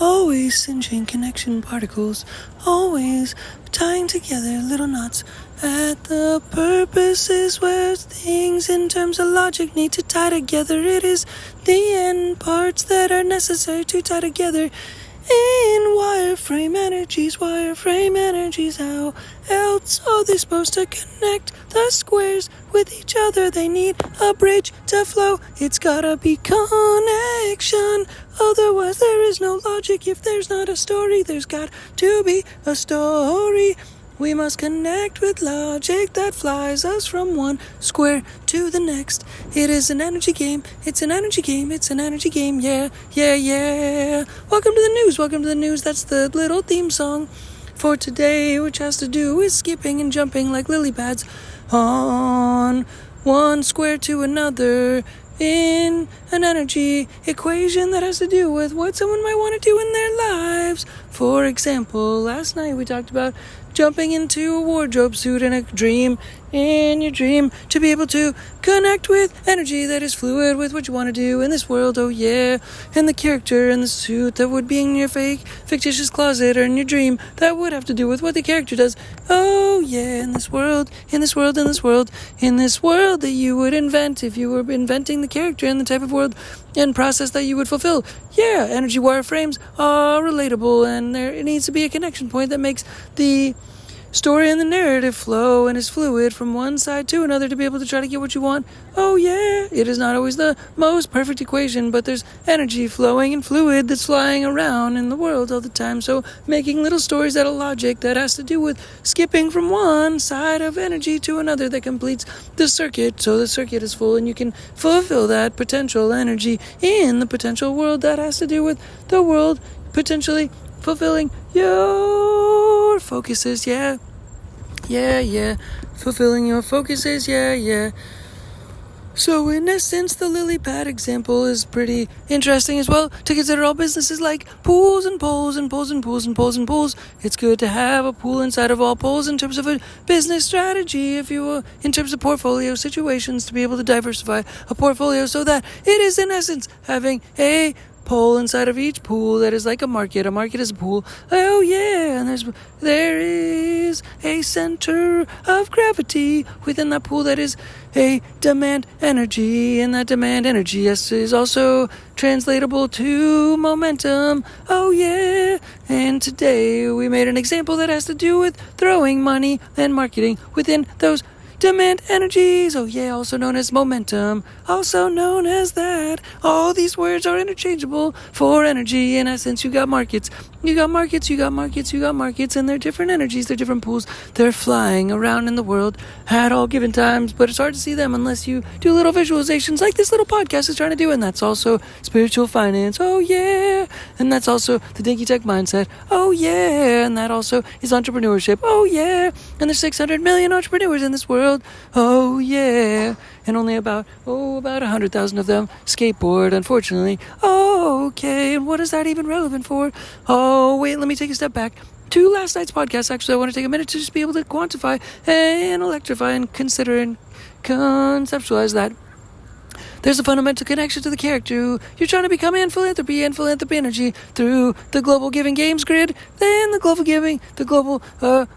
always cinching connection particles, always tying together little knots at the purposes where things in terms of logic need to tie together. It is the end parts that are necessary to tie together in wireframe energies, how else are they supposed to connect the squares with each other? They need a bridge to flow, it's gotta be connection, otherwise there is no logic. If there's not a story, there's got to be a story. We must connect with logic that flies us from one square to the next. It is an energy game, it's an energy game, yeah. Welcome to the news, that's the little theme song for today, which has to do with skipping and jumping like lily pads on one square to another in an energy equation that has to do with what someone might want to do in their lives. For example, last night we talked about jumping into a wardrobe suit in your dream to be able to connect with energy that is fluid with what you want to do in this world, oh yeah. And the character in the suit that would be in your fictitious closet or in your dream, that would have to do with what the character does, oh yeah. In this world that you would invent if you were inventing the character and the type of world and process that you would fulfill. Yeah, energy wireframes are relatable, and there needs to be a connection point that makes the story and the narrative flow and is fluid from one side to another to be able to try to get what you want. Oh yeah, it is not always the most perfect equation, but there's energy flowing and fluid that's flying around in the world all the time. So making little stories out of logic that has to do with skipping from one side of energy to another that completes the circuit, so the circuit is full and you can fulfill that potential energy in the potential world that has to do with the world potentially fulfilling your focuses, yeah. Fulfilling your focuses, yeah. So in essence, the lily pad example is pretty interesting as well to consider all businesses like pools and poles and pools and pools and pools and pools. It's good to have a pool inside of all pools in terms of a business strategy, if you will, in terms of portfolio situations, to be able to diversify a portfolio so that it is in essence having a pole inside of each pool that is like a market. A market is a pool. Oh yeah, and there is a center of gravity within that pool that is a demand energy, and that demand energy, yes, is also translatable to momentum. Oh yeah, and today we made an example that has to do with throwing money and marketing within those demand energies, oh yeah, also known as momentum, also known as that. All these words are interchangeable for energy. In essence, you got markets, and they're different energies, they're different pools. They're flying around in the world at all given times, but it's hard to see them unless you do little visualizations like this little podcast is trying to do, and that's also spiritual finance, oh yeah, and that's also the Dinky Tehc mindset, oh yeah, and that also is entrepreneurship, oh yeah, and there's 600 million entrepreneurs in this world, oh yeah, and only about 100,000 of them skateboard, unfortunately. Oh, okay, and what is that even relevant for? Oh, wait, let me take a step back to last night's podcast. Actually, I want to take a minute to just be able to quantify and electrify and consider and conceptualize that there's a fundamental connection to the character you're trying to become in philanthropy and philanthropy energy through the global giving games grid, then the global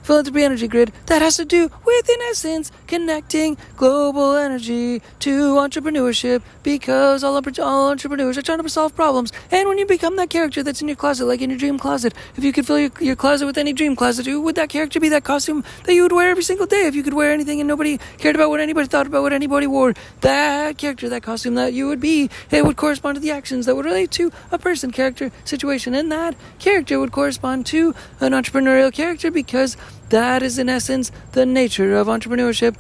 philanthropy energy grid that has to do with, in essence, connecting global energy to entrepreneurship, because all entrepreneurs are trying to solve problems. And when you become that character that's in your closet, like in your dream closet, if you could fill your closet with any dream closet, who would that character be? That costume that you would wear every single day if you could wear anything and nobody cared about what anybody thought about what anybody wore. That character, that costume that you would be, it would correspond to the actions that would relate to a person, character, situation, and that character would correspond to an entrepreneurial character, because that is in essence the nature of entrepreneurship,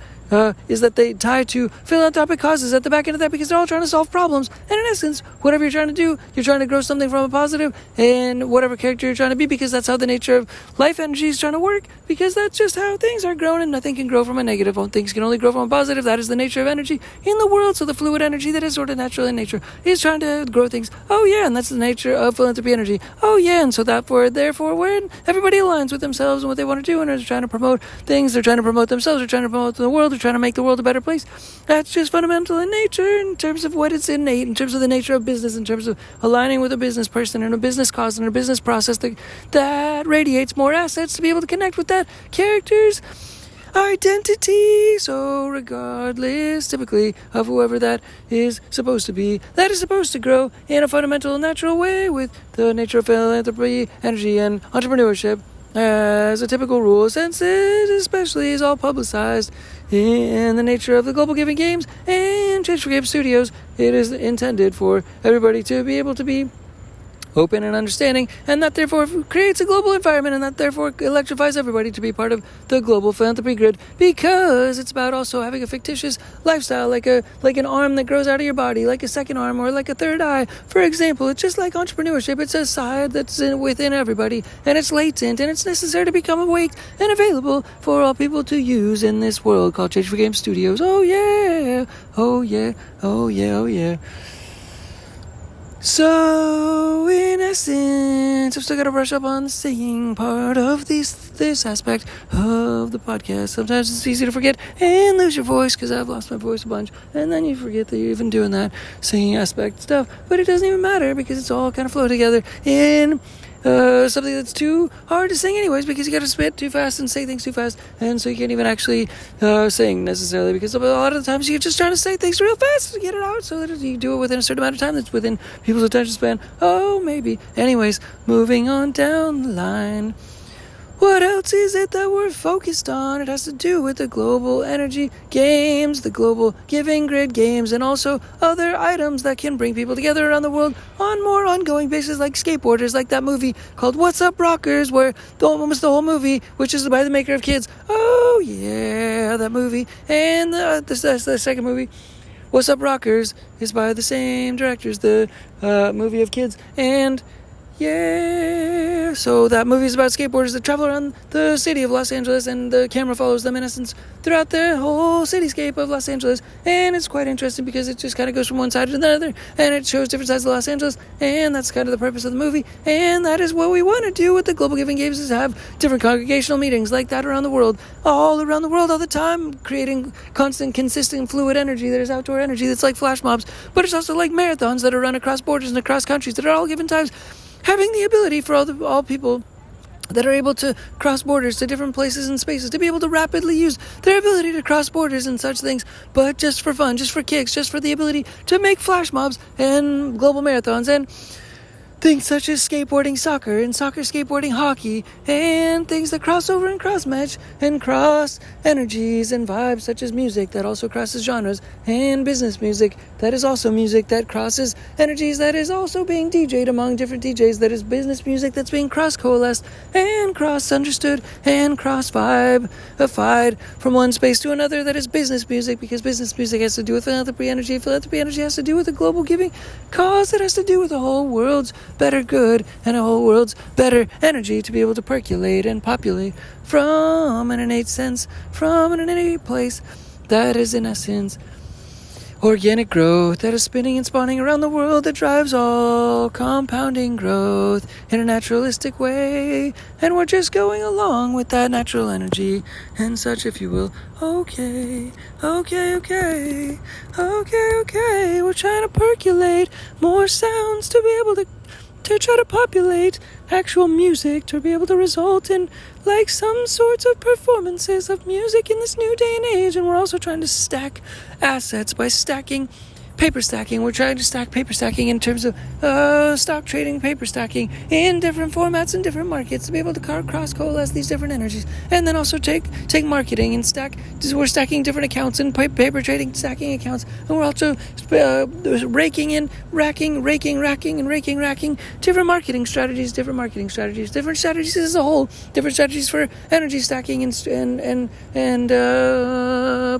is that they tie to philanthropic causes at the back end of that, because they're all trying to solve problems. And in essence, whatever you're trying to do, you're trying to grow something from a positive, and whatever character you're trying to be, because that's how the nature of life energy is trying to work, because that's just how things are grown, and nothing can grow from a negative. Things can only grow from a positive. That is the nature of energy in the world. So the fluid energy that is sort of natural in nature is trying to grow things. Oh yeah, and that's the nature of philanthropy energy. Oh yeah, and so therefore when everybody aligns with themselves and what they want to do and they're trying to promote things, they're trying to promote themselves, they're trying to promote the world, they're trying to make the world a better place. That's just fundamental in nature, in terms of what it's innate, in terms of the nature of business, in terms of aligning with a business person and a business cause and a business process that radiates more assets to be able to connect with that character's identity. So regardless, typically, of whoever that is supposed to be, that is supposed to grow in a fundamental, natural way with the nature of philanthropy, energy, and entrepreneurship as a typical rule, since it especially is all publicized in the nature of the Global Giving Games and Change4Games Studios. It is intended for everybody to be able to be open and understanding, and that therefore creates a global environment, and that therefore electrifies everybody to be part of the global philanthropy grid, because it's about also having a fictitious lifestyle, like an arm that grows out of your body, like a second arm or like a third eye. For example, it's just like entrepreneurship. It's a side that's within everybody, and it's latent, and it's necessary to become awake and available for all people to use in this world called Change4Games Studios. Oh yeah, oh yeah, oh yeah, oh yeah. So, in essence, I've still got to brush up on the singing part of this aspect of the podcast. Sometimes it's easy to forget and lose your voice, because I've lost my voice a bunch, and then you forget that you're even doing that singing aspect stuff. But it doesn't even matter, because it's all kind of flow together in something that's too hard to sing anyways, because you got to spit too fast and say things too fast, and so you can't even actually sing necessarily, because a lot of the times you're just trying to say things real fast to get it out, so that you do it within a certain amount of time that's within people's attention span. Oh, maybe. Anyways, moving on down the line. What else is it that we're focused on? It has to do with the global energy games, the global giving grid games, and also other items that can bring people together around the world on more ongoing basis, like skateboarders, like that movie called Wassup Rockers, where almost the whole movie, which is by the maker of Kids. Oh yeah, that movie. And the second movie, Wassup Rockers, is by the same directors, the movie of Kids. And yeah, so that movie is about skateboarders that travel around the city of Los Angeles, and the camera follows them in essence throughout the whole cityscape of Los Angeles, and it's quite interesting because it just kind of goes from one side to the other, and it shows different sides of Los Angeles, and that's kind of the purpose of the movie, and that is what we want to do with the Global Giving Games, is have different congregational meetings like that around the world, all the time, creating constant, consistent, fluid energy that is outdoor energy that's like flashmobs, but it's also like marathons that are run across borders and across countries that are all given times, having the ability for all people that are able to cross borders to different places and spaces to be able to rapidly use their ability to cross borders and such things, but just for fun, just for kicks, just for the ability to make flash mobs and global marathons and things such as skateboarding soccer and soccer skateboarding hockey, and things that cross over and cross match and cross energies and vibes, such as music that also crosses genres, and business music that is also music that crosses energies, that is also being DJ'd among different DJs, that is business music that's being cross-coalesced and cross-understood and cross-vibified from one space to another, that is business music, because business music has to do with philanthropy energy has to do with the global giving cause, it has to do with the whole world's better good and a whole world's better energy to be able to percolate and populate from an innate sense, from an innate place that is in essence organic growth that is spinning and spawning around the world, that drives all compounding growth in a naturalistic way, and we're just going along with that natural energy and such, if you will. Okay, we're trying to percolate more sounds to be able to try to populate actual music, to be able to result in like some sorts of performances of music in this new day and age. And we're also trying to stack assets by paper stacking. We're trying to stack paper stacking in terms of stock trading, paper stacking in different formats and different markets to be able to cross-coalesce these different energies, and then also take marketing and we're stacking different accounts and paper trading, stacking accounts, and we're also racking different marketing strategies, different strategies as a whole, different strategies for energy stacking and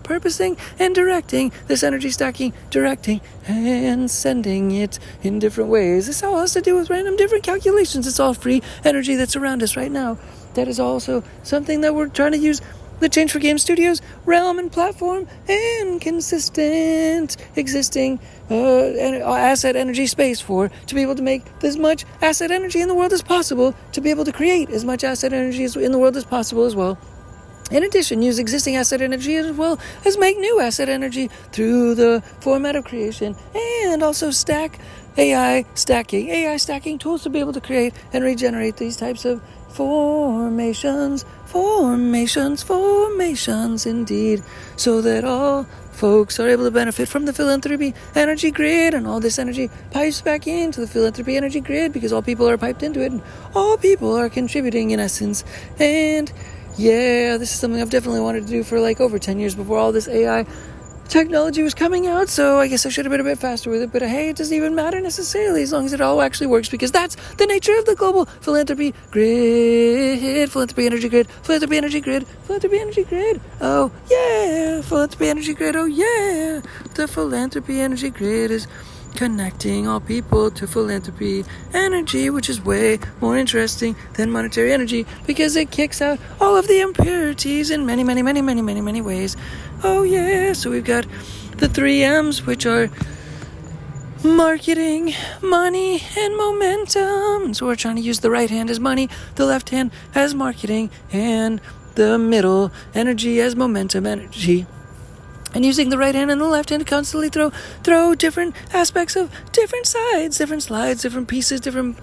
purposing and directing this energy stacking, directing and sending it in different ways. This all has to do with random different calculations. It's all free energy that's around us right now. That is also something that we're trying to use the Change4Games Studios realm and platform and consistent existing asset energy space to be able to make as much asset energy in the world as possible, to be able to create as much asset energy in the world as possible as well. In addition, use existing asset energy as well as make new asset energy through the format of creation, and also stack AI stacking tools to be able to create and regenerate these types of formations indeed, so that all folks are able to benefit from the philanthropy energy grid, and all this energy pipes back into the philanthropy energy grid because all people are piped into it and all people are contributing in essence. And yeah, this is something I've definitely wanted to do for like over 10 years before all this AI technology was coming out, so I guess I should have been a bit faster with it, but hey, it doesn't even matter necessarily as long as it all actually works, because that's the nature of the global philanthropy grid, philanthropy energy grid, philanthropy energy grid, philanthropy energy grid, oh yeah, philanthropy energy grid, oh yeah, the philanthropy energy grid is connecting all people to philanthropy energy, which is way more interesting than monetary energy because it kicks out all of the impurities in many ways. Oh yeah, so we've got the 3 M's, which are marketing, money, and momentum. And so we're trying to use the right hand as money, the left hand as marketing, and the middle energy as momentum energy. And using the right hand and the left hand to constantly throw different aspects of different sides, different slides, different pieces, different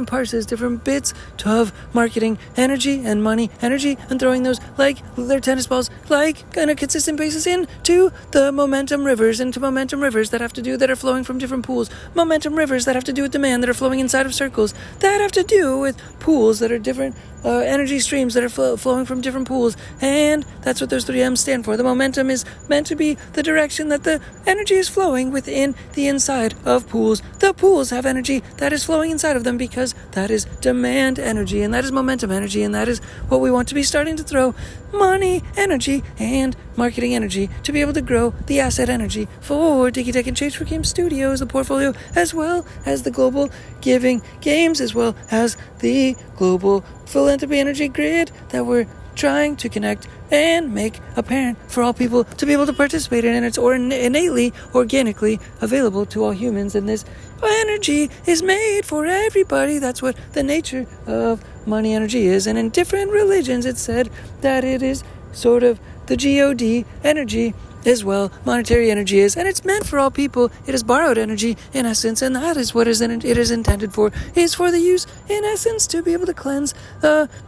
parses, different bits of marketing energy and money energy, and throwing those like they're tennis balls, like on a consistent basis into the momentum rivers that are flowing from different pools, momentum rivers that have to do with demand that are flowing inside of circles, that have to do with pools that are different energy streams that are flowing from different pools. And that's what those 3 M's stand for. The momentum is meant to be the direction that the energy is flowing within the inside of pools. The pools have energy that is flowing inside of them because that is demand energy, and that is momentum energy, and that is what we want to be starting to throw money energy and marketing energy to be able to grow the asset energy for Dinky Tehc and Change4Games Studios, the portfolio, as well as the global giving games, as well as the global philanthropy energy grid that we're trying to connect and make apparent for all people to be able to participate in, and it's innately, organically available to all humans, and this energy is made for everybody. That's what the nature of money energy is, and in different religions it's said that it is sort of the God energy as well, monetary energy is, and it's meant for all people. It is borrowed energy in essence, and that is what it is intended for, is for the use in essence to be able to cleanse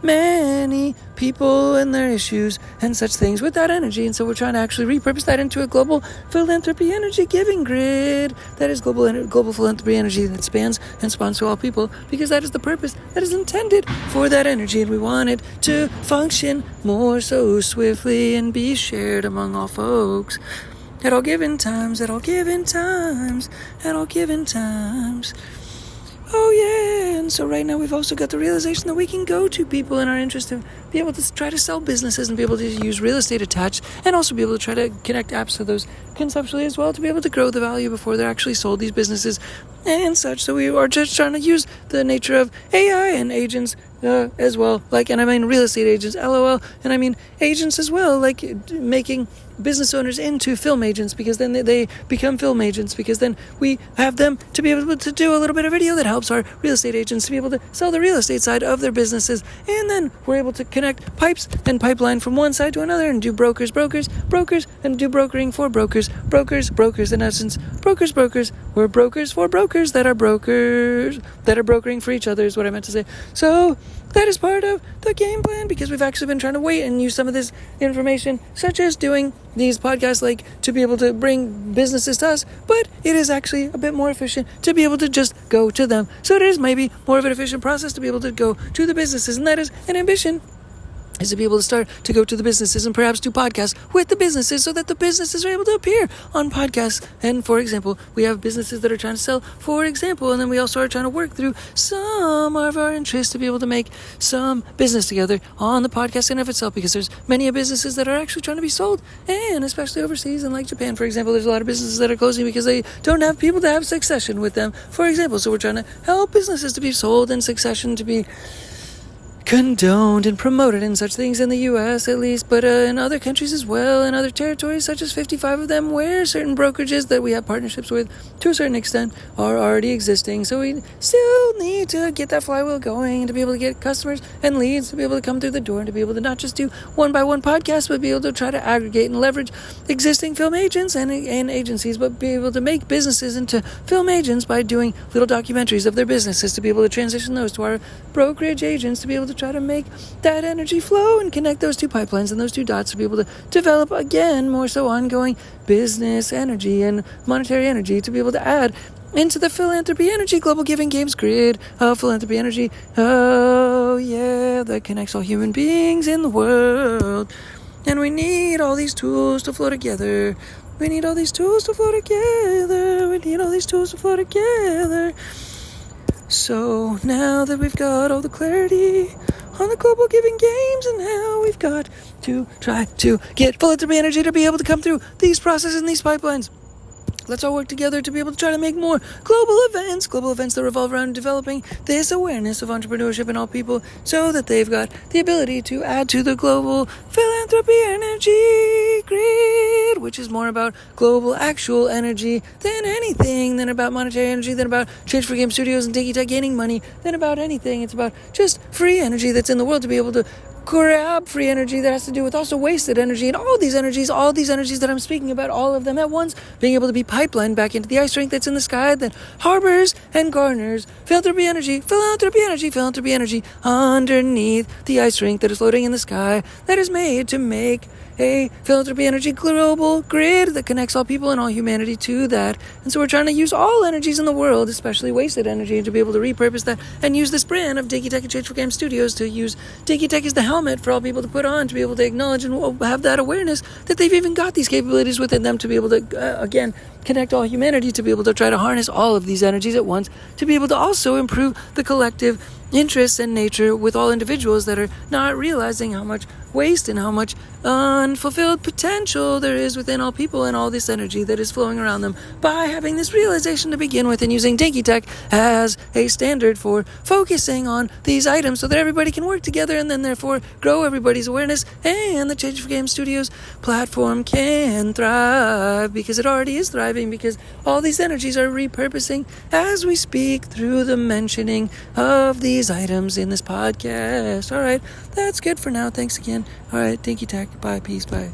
many people and their issues and such things with that energy. And so we're trying to actually repurpose that into a global philanthropy energy giving grid that is global philanthropy energy that spans and spawns to all people, because that is the purpose that is intended for that energy, and we want it to function more so swiftly and be shared among all folks at all given times. Oh yeah, and so right now we've also got the realization that we can go to people in our interest to be able to try to sell businesses and be able to use real estate attached, and also be able to try to connect apps to those conceptually as well to be able to grow the value before they're actually sold, these businesses and such. So we are just trying to use the nature of AI and agents as well, and I mean real estate agents, LOL, and I mean agents as well, like making business owners into film agents, because then they become film agents, because then we have them to be able to do a little bit of video that helps our real estate agents to be able to sell the real estate side of their businesses, and then we're able to connect pipes and pipeline from one side to another and do brokers, and do brokering for brokers, in essence, brokers, we're brokers for brokers that are brokering for each other is what I meant to say. So that is part of the game plan, because we've actually been trying to wait and use some of this information, such as doing these podcasts, to be able to bring businesses to us, but it is actually a bit more efficient to be able to just go to them. So it is maybe more of an efficient process to be able to go to the businesses, and that is an ambition, is to be able to start to go to the businesses and perhaps do podcasts with the businesses so that the businesses are able to appear on podcasts. And for example, we have businesses that are trying to sell, for example, and then we also are trying to work through some of our interests to be able to make some business together on the podcast in of itself, because there's many businesses that are actually trying to be sold, and especially overseas, and like Japan, for example, there's a lot of businesses that are closing because they don't have people to have succession with them, for example. So we're trying to help businesses to be sold and succession to be condoned and promoted in such things in the U.S. at least, but in other countries as well, in other territories, such as 55 of them, where certain brokerages that we have partnerships with, to a certain extent, are already existing. So we still need to get that flywheel going, to be able to get customers and leads, to be able to come through the door, and to be able to not just do one-by-one podcasts, but be able to try to aggregate and leverage existing film agents and agencies, but be able to make businesses into film agents by doing little documentaries of their businesses, to be able to transition those to our brokerage agents, to be able to try to make that energy flow and connect those two pipelines and those two dots, to be able to develop, again, more so ongoing business energy and monetary energy, to be able to add into the philanthropy energy, global giving games grid of philanthropy energy. Oh, yeah, that connects all human beings in the world. And we need all these tools to flow together. We need all these tools to flow together. We need all these tools to flow together. So now that we've got all the clarity on the global giving games, and now we've got to try to get philanthropy energy to be able to come through these processes and these pipelines. Let's all work together to be able to try to make more global events that revolve around developing this awareness of entrepreneurship in all people, so that they've got the ability to add to the global philanthropy energy grid, which is more about global actual energy than anything, than about monetary energy, than about Change4Games Studios and Dinky Tehc gaining money, than about anything. It's about just free energy that's in the world, to be able to grab free energy that has to do with also wasted energy, and all these energies that I'm speaking about, all of them at once, being able to be pipelined back into the ice rink that's in the sky that harbors and garners philanthropy energy underneath the ice rink that is floating in the sky, that is made to make a philanthropy energy global grid that connects all people and all humanity to that. And so we're trying to use all energies in the world, especially wasted energy, and to be able to repurpose that and use this brand of Dinky Tehc and Change4Games Studios to use Dinky Tehc as the helmet for all people to put on, to be able to acknowledge and have that awareness that they've even got these capabilities within them, to be able to, again, connect all humanity, to be able to try to harness all of these energies at once, to be able to also improve the collective interests and nature with all individuals that are not realizing how much waste and how much unfulfilled potential there is within all people, and all this energy that is flowing around them, by having this realization to begin with, and using Dinky Tehc as a standard for focusing on these items, so that everybody can work together and then therefore grow everybody's awareness, and the Change4Games Studios platform can thrive, because it already is thriving, because all these energies are repurposing as we speak through the mentioning of these items in this podcast. All right, that's good for now. Thanks again. All right, Dinky Tehc. Bye. Peace. Bye.